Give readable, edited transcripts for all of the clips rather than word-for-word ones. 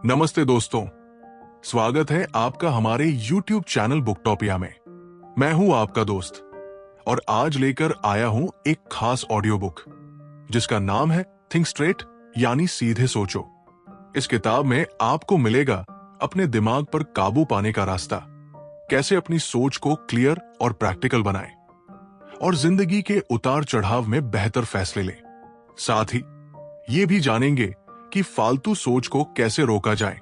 नमस्ते दोस्तों, स्वागत है आपका हमारे YouTube चैनल बुकटॉपिया में। मैं हूं आपका दोस्त और आज लेकर आया हूं एक खास ऑडियो बुक जिसका नाम है थिंक स्ट्रेट यानी सीधे सोचो। इस किताब में आपको मिलेगा अपने दिमाग पर काबू पाने का रास्ता, कैसे अपनी सोच को क्लियर और प्रैक्टिकल बनाएं और जिंदगी के उतार चढ़ाव में बेहतर फैसले लें। साथ ही ये भी जानेंगे कि फालतू सोच को कैसे रोका जाए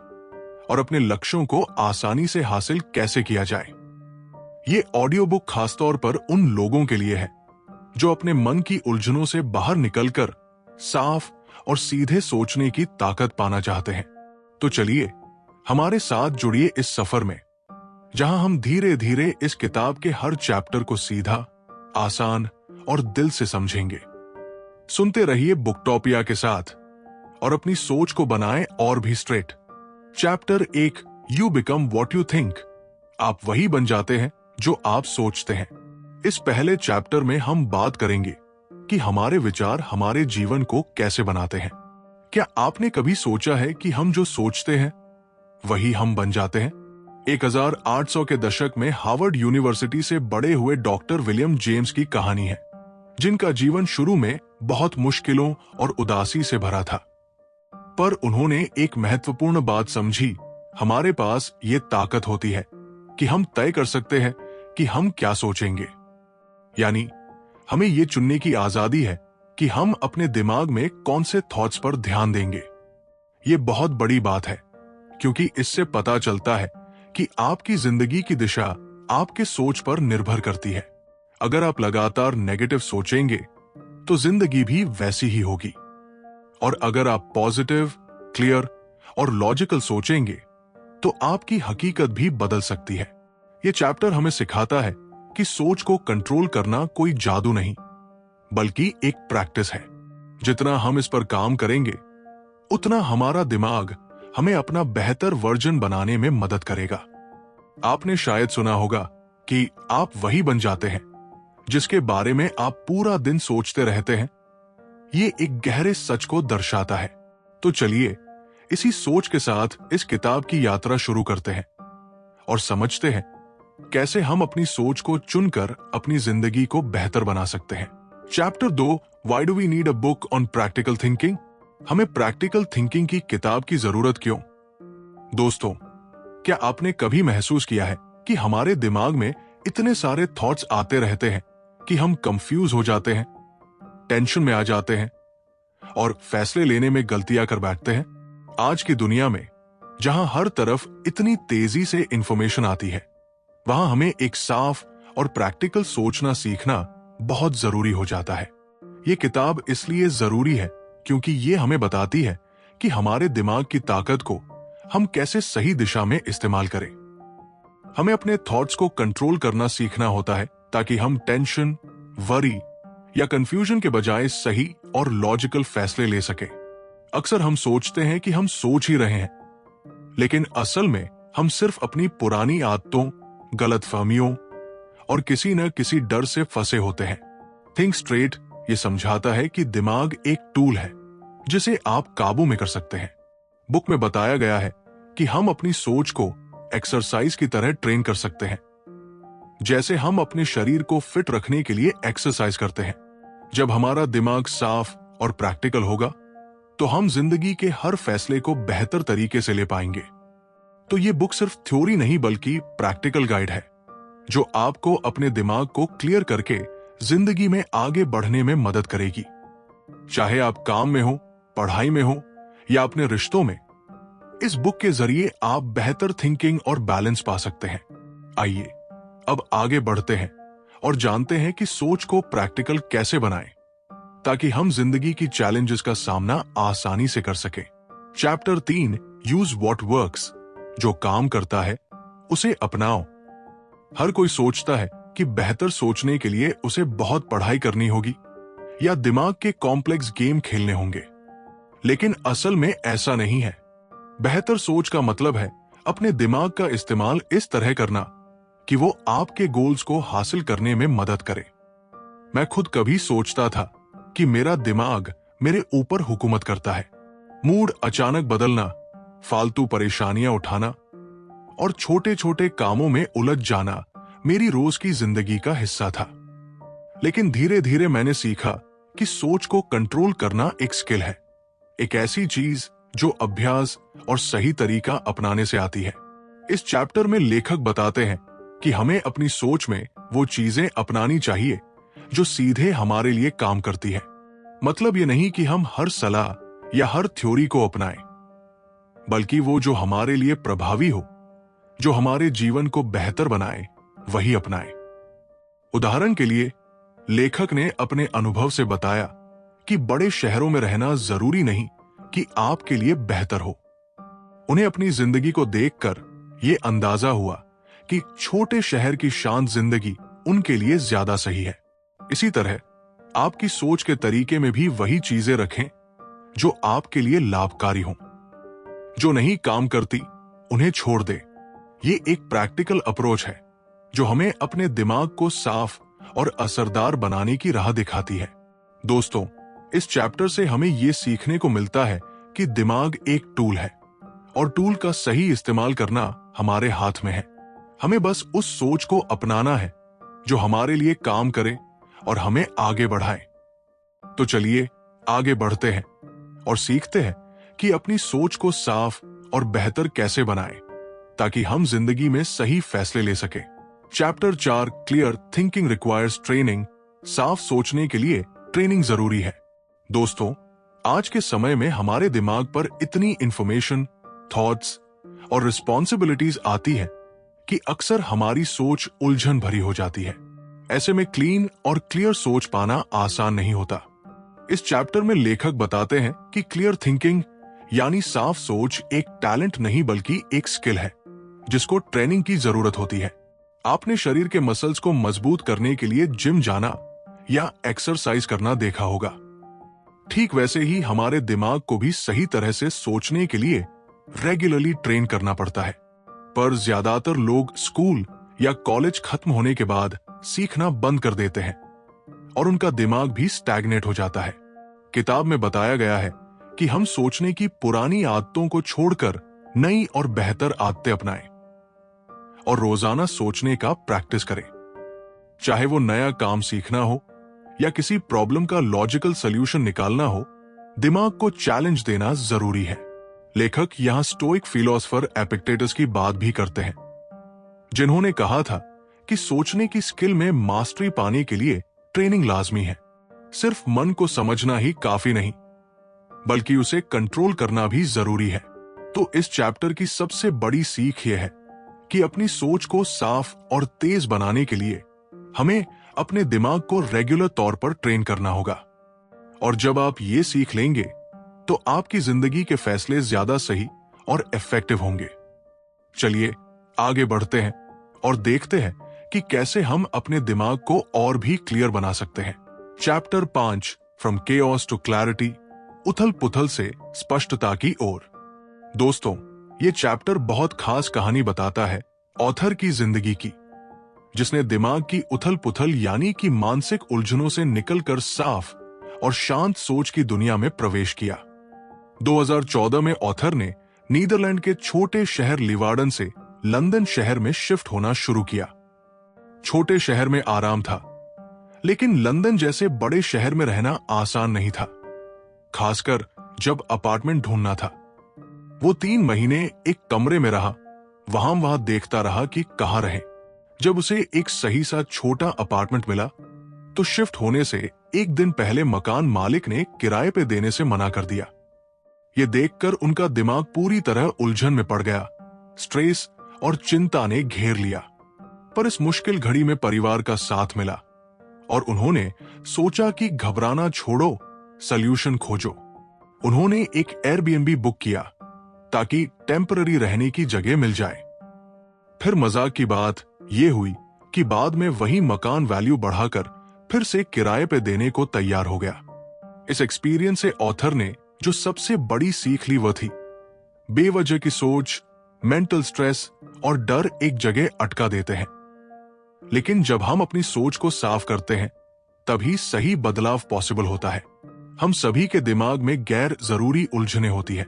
और अपने लक्ष्यों को आसानी से हासिल कैसे किया जाए। ये ऑडियो बुक खासतौर पर उन लोगों के लिए है जो अपने मन की उलझनों से बाहर निकलकर साफ और सीधे सोचने की ताकत पाना चाहते हैं। तो चलिए हमारे साथ जुड़िए इस सफर में, जहां हम धीरे धीरे इस किताब के हर चैप्टर को सीधा, आसान और दिल से समझेंगे। सुनते रहिए बुकटॉपिया के साथ और अपनी सोच को बनाएं और भी straight. Chapter 1, you become what you think. आप वही बन जाते हैं जो आप सोचते हैं। इस पहले चैप्टर में हम बात करेंगे कि हमारे विचार हमारे जीवन को कैसे बनाते हैं। क्या आपने कभी सोचा है कि हम जो सोचते हैं वही हम बन जाते हैं? 1800 के दशक में हार्वर्ड यूनिवर्सिटी से बड़े हुए डॉक्टर विलियम जेम्स की कहानी है, जिनका जीवन शुरू में बहुत मुश्किलों और उदासी से भरा था। पर उन्होंने एक महत्वपूर्ण बात समझी, हमारे पास ये ताकत होती है कि हम तय कर सकते हैं कि हम क्या सोचेंगे। यानी हमें ये चुनने की आजादी है कि हम अपने दिमाग में कौन से थॉट्स पर ध्यान देंगे। ये बहुत बड़ी बात है, क्योंकि इससे पता चलता है कि आपकी जिंदगी की दिशा आपके सोच पर निर्भर करती है। अगर आप लगातार नेगेटिव सोचेंगे तो जिंदगी भी वैसी ही होगी, और अगर आप पॉजिटिव, क्लियर और लॉजिकल सोचेंगे तो आपकी हकीकत भी बदल सकती है। यह चैप्टर हमें सिखाता है कि सोच को कंट्रोल करना कोई जादू नहीं, बल्कि एक प्रैक्टिस है। जितना हम इस पर काम करेंगे, उतना हमारा दिमाग हमें अपना बेहतर वर्जन बनाने में मदद करेगा। आपने शायद सुना होगा कि आप वही बन जाते हैं जिसके बारे में आप पूरा दिन सोचते रहते हैं। ये एक गहरे सच को दर्शाता है। तो चलिए इसी सोच के साथ इस किताब की यात्रा शुरू करते हैं और समझते हैं कैसे हम अपनी सोच को चुनकर अपनी जिंदगी को बेहतर बना सकते हैं। Chapter 2, why do we need a book on practical thinking. हमें प्रैक्टिकल थिंकिंग की किताब की जरूरत क्यों? दोस्तों, क्या आपने कभी महसूस किया है कि हमारे दिमाग में इतने सारे थॉट्स आते रहते हैं कि हम कंफ्यूज हो जाते हैं, टेंशन में आ जाते हैं और फैसले लेने में गलतियां कर बैठते हैं? आज की दुनिया में जहां हर तरफ इतनी तेजी से इंफॉर्मेशन आती है, वहां हमें एक साफ और प्रैक्टिकल सोचना सीखना बहुत जरूरी हो जाता है। ये किताब इसलिए जरूरी है क्योंकि ये हमें बताती है कि हमारे दिमाग की ताकत को हम कैसे सही दिशा में इस्तेमाल करें। हमें अपने थॉट्स को कंट्रोल करना सीखना होता है ताकि हम टेंशन, वरी या कंफ्यूजन के बजाय सही और लॉजिकल फैसले ले सके। अक्सर हम सोचते हैं कि हम सोच ही रहे हैं, लेकिन असल में हम सिर्फ अपनी पुरानी आदतों, गलतफहमियों और किसी न किसी डर से फंसे होते हैं। थिंक स्ट्रेट ये समझाता है कि दिमाग एक टूल है जिसे आप काबू में कर सकते हैं। बुक में बताया गया है कि हम अपनी सोच को एक्सरसाइज की तरह ट्रेन कर सकते हैं, जैसे हम अपने शरीर को फिट रखने के लिए एक्सरसाइज करते हैं। जब हमारा दिमाग साफ और प्रैक्टिकल होगा तो हम जिंदगी के हर फैसले को बेहतर तरीके से ले पाएंगे। तो ये बुक सिर्फ थ्योरी नहीं बल्कि प्रैक्टिकल गाइड है जो आपको अपने दिमाग को क्लियर करके जिंदगी में आगे बढ़ने में मदद करेगी। चाहे आप काम में हो, पढ़ाई में हो या अपने रिश्तों में, इस बुक के जरिए आप बेहतर थिंकिंग और बैलेंस पा सकते हैं। आइए अब आगे बढ़ते हैं और जानते हैं कि सोच को प्रैक्टिकल कैसे बनाएं ताकि हम जिंदगी की चैलेंजेस का सामना आसानी से कर सकें। Chapter 3, use what works. जो काम करता है उसे अपनाओ। हर कोई सोचता है कि बेहतर सोचने के लिए उसे बहुत पढ़ाई करनी होगी या दिमाग के कॉम्प्लेक्स गेम खेलने होंगे, लेकिन असल में ऐसा नहीं है। बेहतर सोच का मतलब है अपने दिमाग का इस्तेमाल इस तरह करना कि वो आपके गोल्स को हासिल करने में मदद करे। मैं खुद कभी सोचता था कि मेरा दिमाग मेरे ऊपर हुकूमत करता है। मूड अचानक बदलना, फालतू परेशानियां उठाना और छोटे छोटे कामों में उलझ जाना मेरी रोज की जिंदगी का हिस्सा था। लेकिन धीरे धीरे मैंने सीखा कि सोच को कंट्रोल करना एक स्किल है, एक ऐसी चीज जो अभ्यास और सही तरीका अपनाने से आती है। इस चैप्टर में लेखक बताते हैं कि हमें अपनी सोच में वो चीजें अपनानी चाहिए जो सीधे हमारे लिए काम करती है। मतलब ये नहीं कि हम हर सलाह या हर थ्योरी को अपनाएं, बल्कि वो जो हमारे लिए प्रभावी हो, जो हमारे जीवन को बेहतर बनाए, वही अपनाएं। उदाहरण के लिए लेखक ने अपने अनुभव से बताया कि बड़े शहरों में रहना जरूरी नहीं कि आपके लिए बेहतर हो। उन्हें अपनी जिंदगी को देखकर ये अंदाजा हुआ कि छोटे शहर की शांत जिंदगी उनके लिए ज्यादा सही है। इसी तरह आपकी सोच के तरीके में भी वही चीजें रखें जो आपके लिए लाभकारी हों। जो नहीं काम करती उन्हें छोड़ दे। ये एक प्रैक्टिकल अप्रोच है जो हमें अपने दिमाग को साफ और असरदार बनाने की राह दिखाती है। दोस्तों, इस चैप्टर से हमें यह सीखने को मिलता है कि दिमाग एक टूल है और टूल का सही इस्तेमाल करना हमारे हाथ में है। हमें बस उस सोच को अपनाना है जो हमारे लिए काम करे और हमें आगे बढ़ाए। तो चलिए आगे बढ़ते हैं और सीखते हैं कि अपनी सोच को साफ और बेहतर कैसे बनाएं ताकि हम जिंदगी में सही फैसले ले सकें। Chapter 4 clear thinking requires training. साफ सोचने के लिए ट्रेनिंग जरूरी है। दोस्तों, आज के समय में हमारे दिमाग पर इतनी इंफॉर्मेशन, थॉट्स और रिस्पॉन्सिबिलिटीज आती है कि अक्सर हमारी सोच उलझन भरी हो जाती है। ऐसे में क्लीन और क्लियर सोच पाना आसान नहीं होता। इस चैप्टर में लेखक बताते हैं कि क्लियर थिंकिंग यानी साफ सोच एक टैलेंट नहीं बल्कि एक स्किल है जिसको ट्रेनिंग की जरूरत होती है। आपने शरीर के मसल्स को मजबूत करने के लिए जिम जाना या एक्सरसाइज करना देखा होगा। ठीक वैसे ही हमारे दिमाग को भी सही तरह से सोचने के लिए रेगुलरली ट्रेन करना पड़ता है। पर ज्यादातर लोग स्कूल या कॉलेज खत्म होने के बाद सीखना बंद कर देते हैं और उनका दिमाग भी स्टैग्नेट हो जाता है। किताब में बताया गया है कि हम सोचने की पुरानी आदतों को छोड़कर नई और बेहतर आदतें अपनाएं और रोजाना सोचने का प्रैक्टिस करें। चाहे वो नया काम सीखना हो या किसी प्रॉब्लम का लॉजिकल सॉल्यूशन निकालना हो, दिमाग को चैलेंज देना जरूरी है। लेखक यहां स्टोइक फिलोसोफर एपिक्टेटस की बात भी करते हैं, जिन्होंने कहा था कि सोचने की स्किल में मास्टरी पाने के लिए ट्रेनिंग लाजमी है। सिर्फ मन को समझना ही काफी नहीं, बल्कि उसे कंट्रोल करना भी जरूरी है। तो इस चैप्टर की सबसे बड़ी सीख यह है कि अपनी सोच को साफ और तेज बनाने के लिए हमें अपने दिमाग को रेगुलर तौर पर ट्रेन करना होगा। और जब आप ये सीख लेंगे तो आपकी जिंदगी के फैसले ज्यादा सही और इफेक्टिव होंगे। चलिए आगे बढ़ते हैं और देखते हैं कि कैसे हम अपने दिमाग को और भी क्लियर बना सकते हैं। Chapter 5 from chaos to clarity, उथल पुथल से स्पष्टता की ओर। दोस्तों, ये चैप्टर बहुत खास कहानी बताता है ऑथर की जिंदगी की, जिसने दिमाग की उथल पुथल यानी कि मानसिक उलझनों से निकलकर साफ और शांत सोच की दुनिया में प्रवेश किया। 2014 में ऑथर ने नीदरलैंड के छोटे शहर लिवार्डन से लंदन शहर में शिफ्ट होना शुरू किया। छोटे शहर में आराम था, लेकिन लंदन जैसे बड़े शहर में रहना आसान नहीं था, खासकर जब अपार्टमेंट ढूंढना था। वो 3 महीने एक कमरे में रहा, वहां देखता रहा कि कहां रहे। जब उसे एक सही सा छोटा अपार्टमेंट मिला तो शिफ्ट होने से एक दिन पहले मकान मालिक ने किराए पे देने से मना कर दिया। ये देखकर उनका दिमाग पूरी तरह उलझन में पड़ गया। स्ट्रेस और चिंता ने घेर लिया। पर इस मुश्किल घड़ी में परिवार का साथ मिला और उन्होंने सोचा कि घबराना छोड़ो, सॉल्यूशन खोजो। उन्होंने एक एयरबीएनबी बुक किया ताकि टेम्पररी रहने की जगह मिल जाए। फिर मजाक की बात यह हुई कि बाद में वही मकान वैल्यू बढ़ाकर फिर से किराए पे देने को तैयार हो गया। इस एक्सपीरियंस से ऑथर ने जो सबसे बड़ी सीख ली वह थी बेवजह की सोच, मेंटल स्ट्रेस और डर एक जगह अटका देते हैं, लेकिन जब हम अपनी सोच को साफ करते हैं तभी सही बदलाव पॉसिबल होता है। हम सभी के दिमाग में गैर जरूरी उलझने होती है,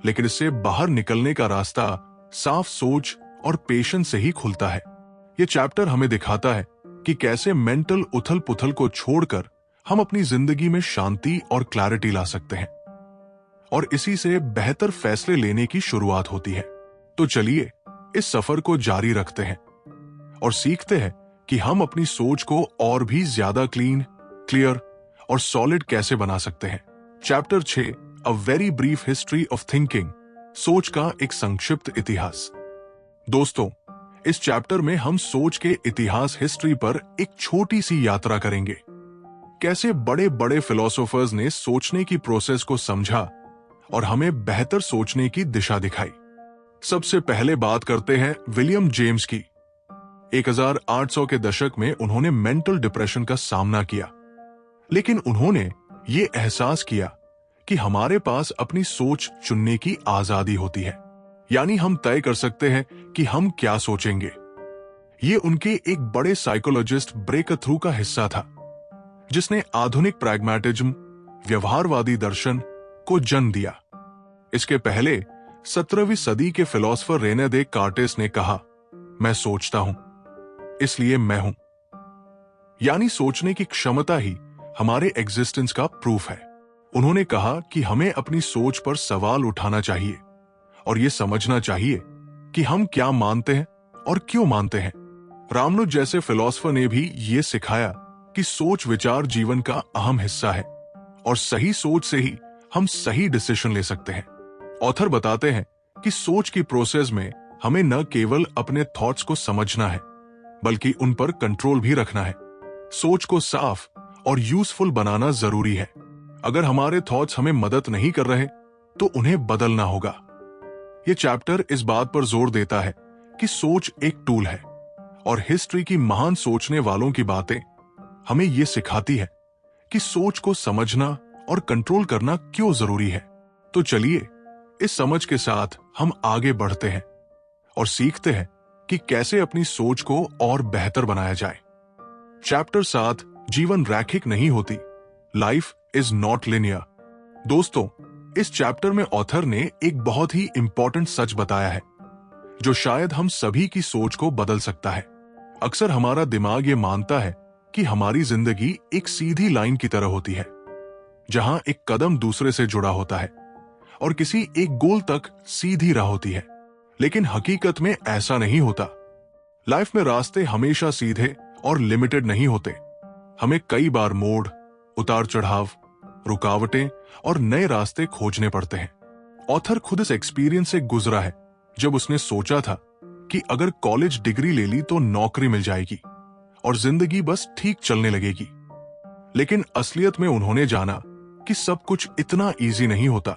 लेकिन इससे बाहर निकलने का रास्ता साफ सोच और पेशेंस से ही खुलता है। ये चैप्टर हमें दिखाता है कि कैसे मेंटल उथल पुथल को छोड़कर हम अपनी जिंदगी में शांति और क्लैरिटी ला सकते हैं, और इसी से बेहतर फैसले लेने की शुरुआत होती है। तो चलिए इस सफर को जारी रखते हैं और सीखते हैं कि हम अपनी सोच को और भी ज्यादा क्लीन, क्लियर और सॉलिड कैसे बना सकते हैं। Chapter 6, a very brief history of thinking, सोच का एक संक्षिप्त इतिहास। दोस्तों, इस चैप्टर में हम सोच के इतिहास हिस्ट्री पर एक छोटी सी यात्रा करेंगे। कैसे बड़े बड़े फिलोसोफर्स ने सोचने की प्रोसेस को समझा और हमें बेहतर सोचने की दिशा दिखाई। सबसे पहले बात करते हैं विलियम जेम्स की। 1800 के दशक में उन्होंने मेंटल डिप्रेशन का सामना किया, लेकिन उन्होंने ये एहसास किया कि हमारे पास अपनी सोच चुनने की आजादी होती है, यानी हम तय कर सकते हैं कि हम क्या सोचेंगे। ये उनके एक बड़े साइकोलॉजिस्ट ब्रेक थ्रू का हिस्सा था, जिसने आधुनिक प्रैग्मैटिज्म, व्यवहारवादी दर्शन को जन्म दिया। इसके पहले 17वीं सदी के फिलोसोफर रेने दे कार्टेस ने कहा, मैं सोचता हूं इसलिए मैं हूं। यानी सोचने की क्षमता ही हमारे एग्जिस्टेंस का प्रूफ है। उन्होंने कहा कि हमें अपनी सोच पर सवाल उठाना चाहिए और यह समझना चाहिए कि हम क्या मानते हैं और क्यों मानते हैं। रामनुज जैसे फिलोसोफर ने भी ये सिखाया कि सोच विचार जीवन का अहम हिस्सा है और सही सोच से ही हम सही डिसीजन ले सकते हैं। ऑथर बताते हैं कि सोच की प्रोसेस में हमें न केवल अपने थॉट्स को समझना है, बल्कि उन पर कंट्रोल भी रखना है। सोच को साफ और यूजफुल बनाना जरूरी है। अगर हमारे थॉट्स हमें मदद नहीं कर रहे तो उन्हें बदलना होगा। यह चैप्टर इस बात पर जोर देता है कि सोच एक टूल है और हिस्ट्री की महान सोचने वालों की बातें हमें यह सिखाती है कि सोच को समझना और कंट्रोल करना क्यों जरूरी है। तो चलिए इस समझ के साथ हम आगे बढ़ते हैं और सीखते हैं कि कैसे अपनी सोच को और बेहतर बनाया जाए। चैप्टर 7, जीवन रैखिक नहीं होती, लाइफ इज नॉट लिनियर। दोस्तों, इस चैप्टर में ऑथर ने एक बहुत ही इंपॉर्टेंट सच बताया है, जो शायद हम सभी की सोच को बदल सकता है। अक्सर हमारा दिमाग ये मानता है कि हमारी जिंदगी एक सीधी लाइन की तरह होती है, जहां एक कदम दूसरे से जुड़ा होता है और किसी एक गोल तक सीधी राह होती है। लेकिन हकीकत में ऐसा नहीं होता। लाइफ में रास्ते हमेशा सीधे और लिमिटेड नहीं होते। हमें कई बार मोड़, उतार चढ़ाव, रुकावटें और नए रास्ते खोजने पड़ते हैं। ऑथर खुद इस एक्सपीरियंस से गुजरा है, जब उसने सोचा था कि अगर कॉलेज डिग्री ले ली तो नौकरी मिल जाएगी और जिंदगी बस ठीक चलने लगेगी। लेकिन असलियत में उन्होंने जाना कि सब कुछ इतना इजी नहीं होता।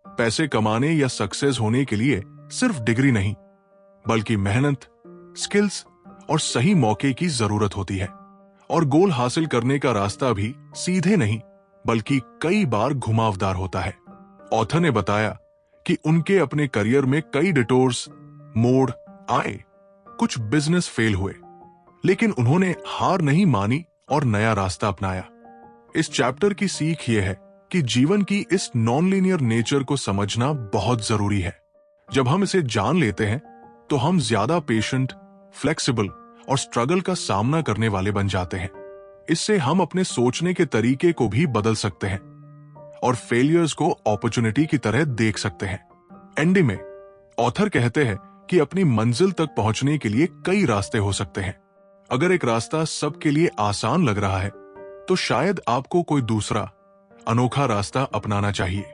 पैसे कमाने या सक्सेस होने के लिए सिर्फ डिग्री नहीं, बल्कि मेहनत, स्किल्स और सही मौके की जरूरत होती है। और गोल हासिल करने का रास्ता भी सीधे नहीं, बल्कि कई बार घुमावदार होता है। ऑथर ने बताया कि उनके अपने करियर में कई डिटोर्स, मोड़ आए, कुछ बिजनेस फेल हुए, लेकिन उन्होंने हार नहीं मानी और नया रास्ता अपनाया। इस चैप्टर की सीख यह है कि जीवन की इस नॉन लीनियर नेचर को समझना बहुत जरूरी है। जब हम इसे जान लेते हैं तो हम ज्यादा पेशेंट, फ्लेक्सिबल और स्ट्रगल का सामना करने वाले बन जाते हैं। इससे हम अपने सोचने के तरीके को भी बदल सकते हैं और फेलियर्स को अपॉर्चुनिटी की तरह देख सकते हैं। एंडिंग में ऑथर कहते हैं कि अपनी मंजिल तक पहुंचने के लिए कई रास्ते हो सकते हैं। अगर एक रास्ता सबके लिए आसान लग रहा है तो शायद आपको कोई दूसरा अनोखा रास्ता अपनाना चाहिए।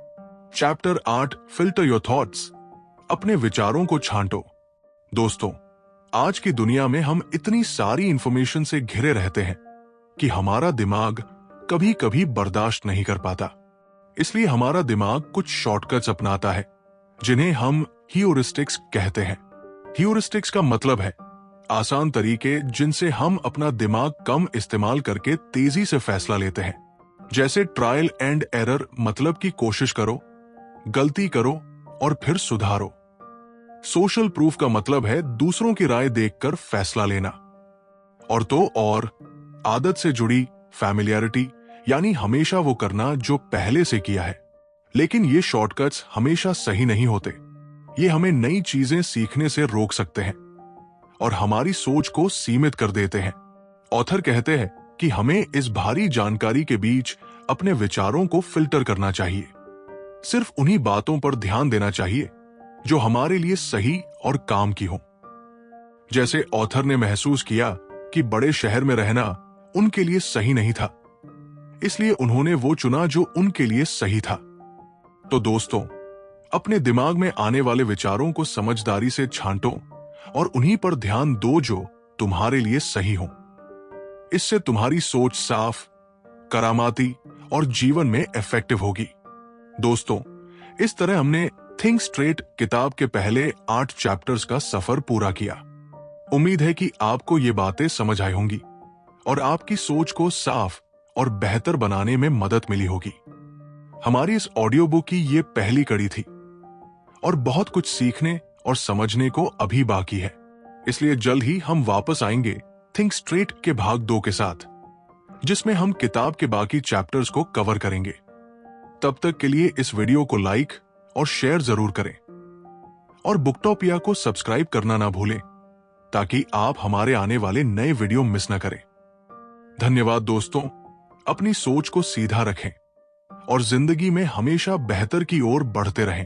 चैप्टर 8, फिल्टर योर थॉट्स, अपने विचारों को छांटो। दोस्तों, आज की दुनिया में हम इतनी सारी इंफॉर्मेशन से घिरे रहते हैं कि हमारा दिमाग कभी कभी बर्दाश्त नहीं कर पाता। इसलिए हमारा दिमाग कुछ शॉर्टकट्स अपनाता है, जिन्हें हम ह्यूरिस्टिक्स कहते हैं। ह्यूरिस्टिक्स का मतलब है आसान तरीके जिनसे हम अपना दिमाग कम इस्तेमाल करके तेजी से फैसला लेते हैं। जैसे ट्रायल एंड एरर, मतलब कि कोशिश करो, गलती करो और फिर सुधारो। सोशल प्रूफ का मतलब है दूसरों की राय देखकर फैसला लेना। और आदत से जुड़ी फैमिलियरिटी, यानी हमेशा वो करना जो पहले से किया है। लेकिन ये शॉर्टकट्स हमेशा सही नहीं होते। ये हमें नई चीजें सीखने से रोक सकते हैं और हमारी सोच को सीमित कर देते हैं। ऑथर कहते हैं कि हमें इस भारी जानकारी के बीच अपने विचारों को फिल्टर करना चाहिए। सिर्फ उन्हीं बातों पर ध्यान देना चाहिए जो हमारे लिए सही और काम की हो। जैसे ऑथर ने महसूस किया कि बड़े शहर में रहना उनके लिए सही नहीं था, इसलिए उन्होंने वो चुना जो उनके लिए सही था। तो दोस्तों, अपने दिमाग में आने वाले विचारों को समझदारी से छांटो और उन्हीं पर ध्यान दो जो तुम्हारे लिए सही हो। इससे तुम्हारी सोच साफ, करामाती और जीवन में इफेक्टिव होगी। दोस्तों, इस तरह हमने थिंक स्ट्रेट किताब के पहले 8 चैप्टर्स का सफर पूरा किया। उम्मीद है कि आपको ये बातें समझ आई होंगी और आपकी सोच को साफ और बेहतर बनाने में मदद मिली होगी। हमारी इस ऑडियो बुक की ये पहली कड़ी थी और बहुत कुछ सीखने और समझने को अभी बाकी है। इसलिए जल्द ही हम वापस आएंगे थिंक स्ट्रेट के भाग 2 के साथ, जिसमें हम किताब के बाकी चैप्टर्स को कवर करेंगे। तब तक के लिए इस वीडियो को लाइक और शेयर जरूर करें और बुकटॉपिया को सब्सक्राइब करना ना भूलें ताकि आप हमारे आने वाले नए वीडियो मिस ना करें। धन्यवाद दोस्तों। अपनी सोच को सीधा रखें और जिंदगी में हमेशा बेहतर की ओर बढ़ते रहें।